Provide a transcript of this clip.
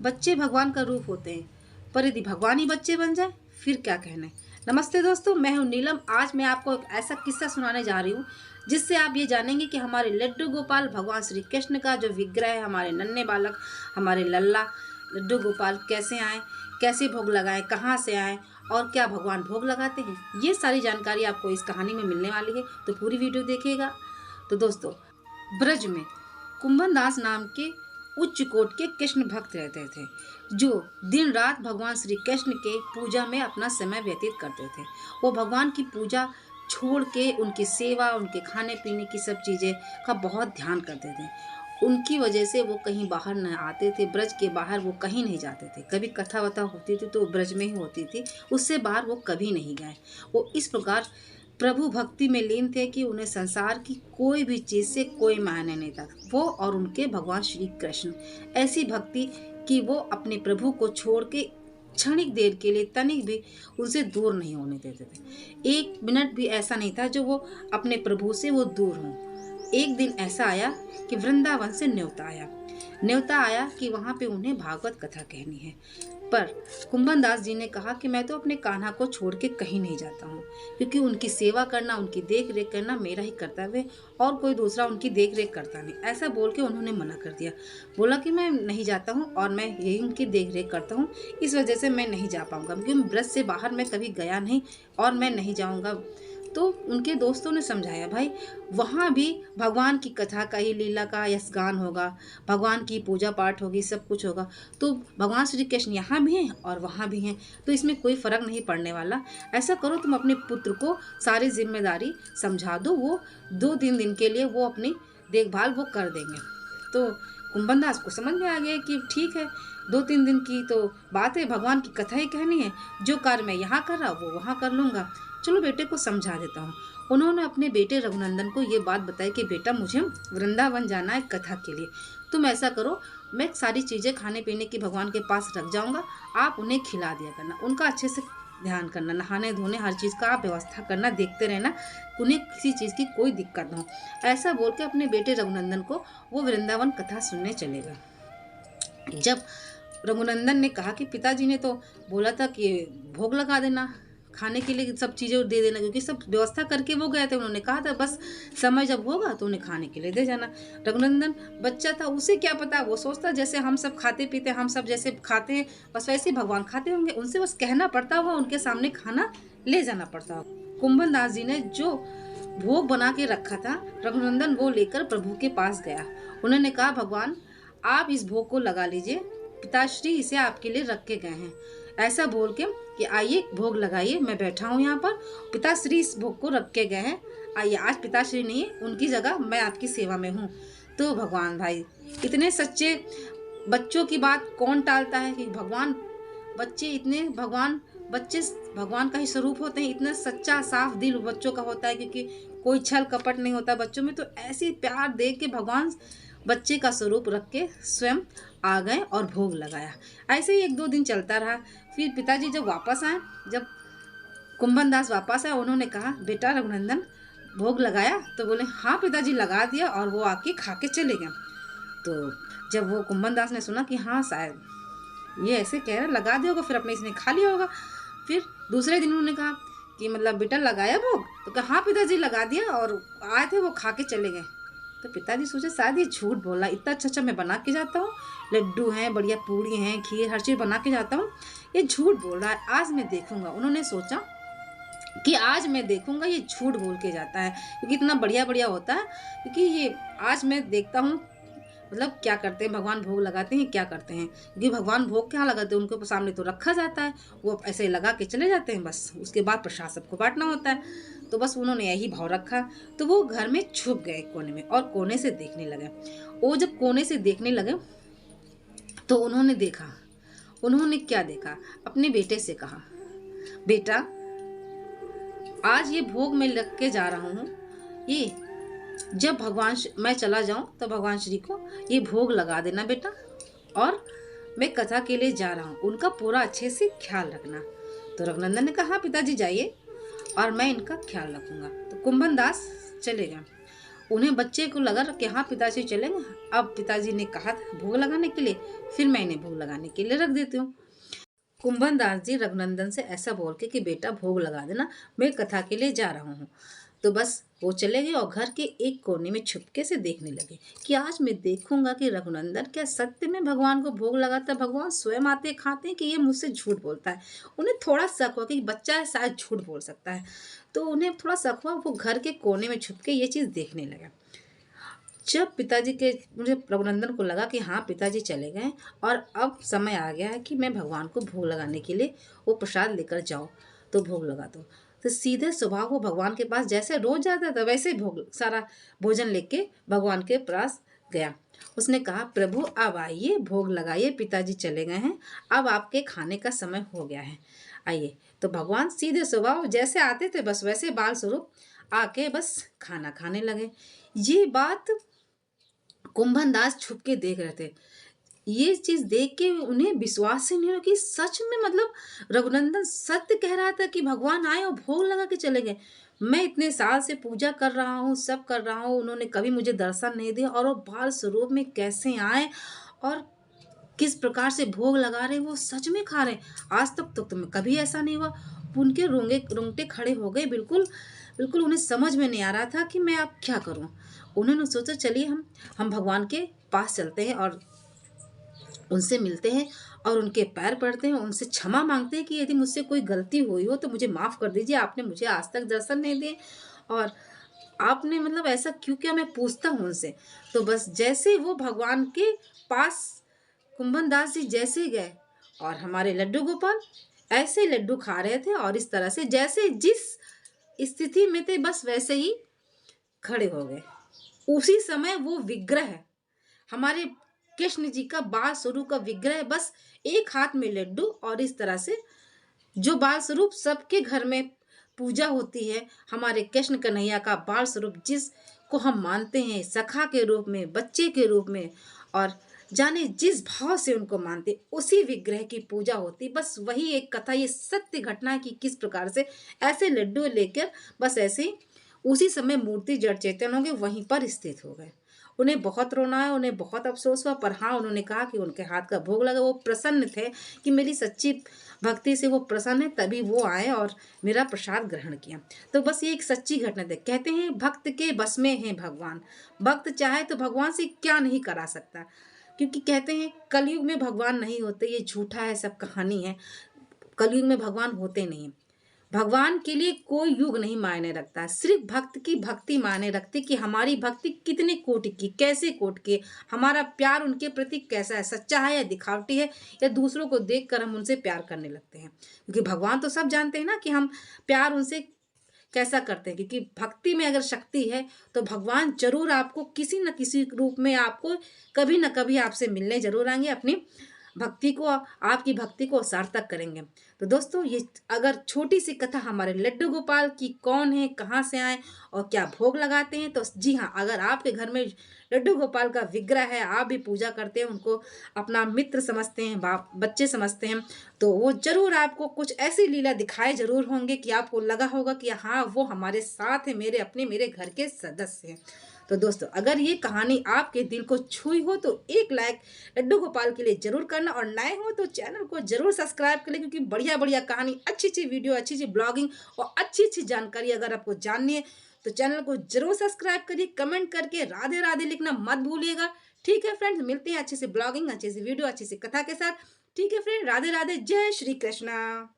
बच्चे भगवान का रूप होते हैं, पर यदि भगवान ही बच्चे बन जाए फिर क्या कहना है। नमस्ते दोस्तों, मैं हूं नीलम। आज मैं आपको एक ऐसा किस्सा सुनाने जा रही हूँ जिससे आप ये जानेंगे कि हमारे लड्डू गोपाल भगवान श्री कृष्ण का जो विग्रह है, हमारे नन्हे बालक, हमारे लल्ला लड्डू गोपाल कैसे आए, कैसे भोग लगाए, कहाँ से आए और क्या भगवान भोग लगाते हैं, ये सारी जानकारी आपको इस कहानी में मिलने वाली है। तो पूरी वीडियो देखिएगा। तो दोस्तों, ब्रज में कुंभन दास नाम के उच्च कोट के कृष्ण भक्त रहते थे, जो दिन रात भगवान श्री कृष्ण के पूजा में अपना समय व्यतीत करते थे। वो भगवान की पूजा छोड़ के उनकी सेवा, उनके खाने पीने की सब चीज़ें का बहुत ध्यान करते थे। उनकी वजह से वो कहीं बाहर न आते थे, ब्रज के बाहर वो कहीं नहीं जाते थे। कभी कथा वथा होती थी तो ब्रज में ही होती थी, उससे बाहर वो कभी नहीं गए। वो इस प्रकार प्रभु भक्ति में लीन थे कि उन्हें संसार की कोई भी चीज़ से कोई मायने नहीं था। वो और उनके भगवान श्री कृष्ण ऐसी भक्ति कि वो अपने प्रभु को छोड़ के क्षणिक देर के लिए तनिक भी उनसे दूर नहीं होने देते थे। एक मिनट भी ऐसा नहीं था जो वो अपने प्रभु से वो दूर हों। एक दिन ऐसा आया कि वृंदावन से न्योता आया कि वहाँ पे उन्हें भागवत कथा कहनी है। पर कुंभन दास जी ने कहा कि मैं तो अपने कान्हा को छोड़ के कहीं नहीं जाता हूँ, क्योंकि उनकी सेवा करना, उनकी देख रेख करना मेरा ही कर्तव्य है और कोई दूसरा उनकी देख रेख करता नहीं। ऐसा बोल के उन्होंने मना कर दिया। बोला कि मैं नहीं जाता हूँ और मैं यही उनकी देख रेख करता हूँ, इस वजह से मैं नहीं जा पाऊँगा, क्योंकि ब्रज से बाहर मैं कभी गया नहीं और मैं नहीं जाऊँगा। तो उनके दोस्तों ने समझाया, भाई वहाँ भी भगवान की कथा का ही, लीला का यशगान होगा, भगवान की पूजा पाठ होगी, सब कुछ होगा। तो भगवान श्री कृष्ण यहाँ भी हैं और वहाँ भी हैं, तो इसमें कोई फ़र्क नहीं पड़ने वाला। ऐसा करो, तुम अपने पुत्र को सारी जिम्मेदारी समझा दो, वो 2-3 दिन के लिए वो अपनी देखभाल वो कर देंगे। तो कुंभन दास को समझ में आ गया कि ठीक है, 2-3 दिन की तो बात है, भगवान की कथा ही कहनी है, जो कार्य मैं यहाँ कर रहा वो वहाँ कर लूँगा। चलो बेटे को समझा देता हूँ। उन्होंने अपने बेटे रघुनंदन को ये बात बताई कि बेटा, मुझे वृंदावन जाना है कथा के लिए। तुम ऐसा करो, मैं सारी चीज़ें खाने पीने की भगवान के पास रख जाऊँगा, आप उन्हें खिला दिया करना, उनका अच्छे से ध्यान करना, नहाने धोने हर चीज़ का आप व्यवस्था करना, देखते रहना, उन्हें किसी चीज़ की कोई दिक्कत ना हो। ऐसा बोल के अपने बेटे रघुनंदन को वो वृंदावन कथा सुनने चले गए। जब रघुनंदन ने कहा कि पिताजी ने तो बोला था कि भोग लगा देना, खाने के लिए सब चीज़ें दे देना, क्योंकि सब व्यवस्था करके वो गए थे, उन्होंने कहा था बस समय जब होगा तो उन्हें खाने के लिए दे जाना। रघुनंदन बच्चा था, उसे क्या पता, वो सोचता जैसे हम सब खाते पीते, हम सब जैसे खाते हैं बस वैसे ही भगवान खाते होंगे, उनसे बस कहना पड़ता होगा, उनके सामने खाना ले जाना पड़ता होगा। कुंभन दास जी ने जो भोग बना के रखा था, रघुनंदन वो लेकर प्रभु के पास गया। उन्होंने कहा, भगवान आप इस भोग को लगा लीजिए, पिताश्री इसे आपके लिए रख के गए हैं। ऐसा बोल के कि आइए भोग लगाइए, मैं बैठा हूँ यहाँ पर, पिताश्री इस भोग को रख के गए हैं, आइए, आज पिताश्री नहीं है, उनकी जगह मैं आपकी सेवा में हूँ। तो भगवान भाई, इतने सच्चे बच्चों की बात कौन टालता है कि भगवान बच्चे इतने बच्चे भगवान का ही स्वरूप होते हैं, इतना सच्चा साफ दिल बच्चों का होता है, क्योंकि कोई छल कपट नहीं होता बच्चों में। तो ऐसी प्यार देख के भगवान बच्चे का स्वरूप रख के स्वयं आ गए और भोग लगाया। ऐसे ही 1-2 दिन चलता रहा। फिर पिताजी जब वापस आए, जब कुंभन दास वापस आए, उन्होंने कहा, बेटा रघुनंदन भोग लगाया? तो बोले, हाँ पिताजी लगा दिया, और वो आके खा के चले गए। तो जब वो कुंभन दास ने सुना कि हाँ शायद ये ऐसे कह रहा लगा दिया होगा, फिर अपने इसने खा लिया होगा। फिर दूसरे दिन उन्होंने कहा कि मतलब बेटा लगाया भोग? तो कहा हाँ पिताजी लगा दिया, और आए थे वो खा के चले गए। तो पिताजी सोचे शायद ये झूठ बोला, इतना अच्छा मैं बना के जाता हूँ, लड्डू हैं, बढ़िया पूड़ी हैं, खीर, हर चीज़ बना के जाता हूँ, ये झूठ बोल रहा है, आज मैं देखूंगा। उन्होंने सोचा कि आज मैं देखूंगा ये झूठ बोल के जाता है, क्योंकि इतना बढ़िया बढ़िया होता है, क्योंकि ये आज मैं देखता हूँ मतलब क्या करते हैं भगवान, भोग लगाते हैं क्या करते हैं, क्योंकि भगवान भोग क्या लगाते हैं, उनके सामने तो रखा जाता है, वो ऐसे लगा के चले जाते हैं, बस उसके बाद प्रसाद सबको बांटना होता है। तो बस उन्होंने यही भाव रखा। तो वो घर में छुप गए कोने में और कोने से देखने लगे। वो जब कोने से देखने लगे तो उन्होंने देखा, उन्होंने क्या देखा, अपने बेटे से कहा, बेटा आज ये भोग मैं लग के जा रहा हूँ, ये जब मैं चला जाऊं तो भगवान श्री को ये भोग लगा देना बेटा, और मैं कथा के लिए जा रहा हूँ, उनका पूरा अच्छे से ख्याल रखना। तो रघुनंदन ने कहा, पिताजी जाइए और मैं इनका ख्याल रखूंगा। तो कुंभन दास चले गए। उन्हें बच्चे को लगा कि हाँ पिताजी चलेंगे। अब पिताजी ने कहा था भोग लगाने के लिए, फिर मैं इन्हें भोग लगाने के लिए रख देती हूँ। कुंभन दास जी रघुनंदन से ऐसा बोल के कि बेटा भोग लगा देना, मैं कथा के लिए जा रहा हूँ। तो बस वो चले गए और घर के एक कोने में छुपके से देखने लगे कि आज मैं देखूंगा कि रघुनंदन क्या सत्य में भगवान को भोग लगाता है। भगवान स्वयं आते खाते हैं कि ये मुझसे झूठ बोलता है। उन्हें थोड़ा शक हुआ कि बच्चा है शायद झूठ बोल सकता है, तो उन्हें थोड़ा शक हुआ। वो घर के कोने में छुप के ये चीज़ देखने लगा। जब पिताजी के मुझे रघुनंदन को लगा कि हाँ पिताजी चले गए और अब समय आ गया है कि मैं भगवान को भोग लगाने के लिए वो प्रसाद लेकर जाऊँ, तो भोग लगा दो। तो सीधे सुबह वो भगवान के पास जैसे रोज जाता था वैसे भोग सारा भोजन लेके भगवान के पास गया। उसने कहा प्रभु अब आइए भोग लगाइए, पिताजी चले गए हैं, अब आपके खाने का समय हो गया है, आइए। तो भगवान सीधे सुबह जैसे आते थे बस वैसे बाल स्वरूप आके बस खाना खाने लगे। ये बात कुंभन दास छुप के देख रहे थे। ये चीज देख के उन्हें विश्वास ही नहीं हो कि सच में मतलब रघुनंदन सत्य कह रहा था कि भगवान आए और भोग लगा के चले गए। मैं इतने साल से पूजा कर रहा हूँ, सब कर रहा हूँ, उन्होंने कभी मुझे दर्शन नहीं दिया और वो बाल स्वरूप में कैसे आए और किस प्रकार से भोग लगा रहे वो सच में खा रहे। आज तक तो मैं कभी ऐसा नहीं हुआ। उनके रोंगटे खड़े हो गए, बिल्कुल बिल्कुल उन्हें समझ में नहीं आ रहा था कि मैं अब क्या करूं। उन्होंने सोचा चलिए हम भगवान के पास चलते हैं और उनसे मिलते हैं और उनके पैर पड़ते हैं, उनसे क्षमा मांगते हैं कि यदि मुझसे कोई गलती हुई हो तो मुझे माफ़ कर दीजिए। आपने मुझे आज तक दर्शन नहीं दिए और आपने मतलब ऐसा क्यों किया, मैं पूछता हूँ उनसे। तो बस जैसे वो भगवान के पास कुंभन दास जी जैसे गए और हमारे लड्डू गोपाल ऐसे लड्डू खा रहे थे और इस तरह से जैसे जिस स्थिति में थे बस वैसे ही खड़े हो गए। उसी समय वो विग्रह हमारे कृष्ण जी का बाल स्वरूप का विग्रह, बस एक हाथ में लड्डू और इस तरह से जो बाल स्वरूप सबके घर में पूजा होती है, हमारे कृष्ण कन्हैया का बाल स्वरूप जिसको हम मानते हैं सखा के रूप में, बच्चे के रूप में और जाने जिस भाव से उनको मानते, उसी विग्रह की पूजा होती। बस वही एक कथा, ये सत्य घटना है कि किस प्रकार से ऐसे लड्डू लेकर बस ऐसे ही उसी समय मूर्ति जड़ चेतन हो गए, वहीं पर स्थित हो गए। उन्हें बहुत रोना है, उन्हें बहुत अफसोस हुआ, पर हाँ उन्होंने कहा कि उनके हाथ का भोग लगा। वो प्रसन्न थे कि मेरी सच्ची भक्ति से वो प्रसन्न है, तभी वो आए और मेरा प्रसाद ग्रहण किया। तो बस ये एक सच्ची घटना थी। कहते हैं भक्त के बस में है भगवान, भक्त चाहे तो भगवान से क्या नहीं करा सकता। क्योंकि कहते हैं कलयुग में भगवान नहीं होते, ये झूठा है, सब कहानी है। कलयुग में भगवान होते नहीं। भगवान के लिए कोई युग नहीं मायने रखता, सिर्फ भक्त की भक्ति मायने रखती कि हमारी भक्ति कितने कोटि की, कैसे कोटि की, हमारा प्यार उनके प्रति कैसा है, सच्चा है या दिखावटी है, या दूसरों को देखकर हम उनसे प्यार करने लगते हैं। क्योंकि भगवान तो सब जानते हैं ना कि हम प्यार उनसे कैसा करते हैं। क्योंकि भक्ति में अगर शक्ति है तो भगवान जरूर आपको किसी न किसी रूप में आपको कभी न कभी आपसे मिलने जरूर आएंगे, अपनी भक्ति को, आपकी भक्ति को सार्थक करेंगे। तो दोस्तों ये अगर छोटी सी कथा हमारे लड्डू गोपाल की कौन है, कहाँ से आए और क्या भोग लगाते हैं, तो जी हाँ, अगर आपके घर में लड्डू गोपाल का विग्रह है, आप भी पूजा करते हैं, उनको अपना मित्र समझते हैं, बच्चे समझते हैं, तो वो जरूर आपको कुछ ऐसी लीला दिखाए जरूर होंगे कि आपको लगा होगा कि हाँ वो हमारे साथ है, मेरे घर के सदस्य हैं। तो दोस्तों अगर ये कहानी आपके दिल को छुई हो तो एक लाइक लड्डू गोपाल के लिए जरूर करना, और नए हो तो चैनल को जरूर सब्सक्राइब कर ले, क्योंकि बढ़िया बढ़िया कहानी, अच्छी अच्छी वीडियो, अच्छी अच्छी ब्लॉगिंग और अच्छी अच्छी जानकारी अगर आपको जाननी है तो चैनल को जरूर सब्सक्राइब करिए। कमेंट करके राधे राधे लिखना मत भूलिएगा। ठीक है फ्रेंड्स, मिलते हैं अच्छी सी ब्लॉगिंग, अच्छी सी वीडियो, अच्छी सी कथा के साथ। ठीक है फ्रेंड, राधे राधे, जय श्री कृष्णा।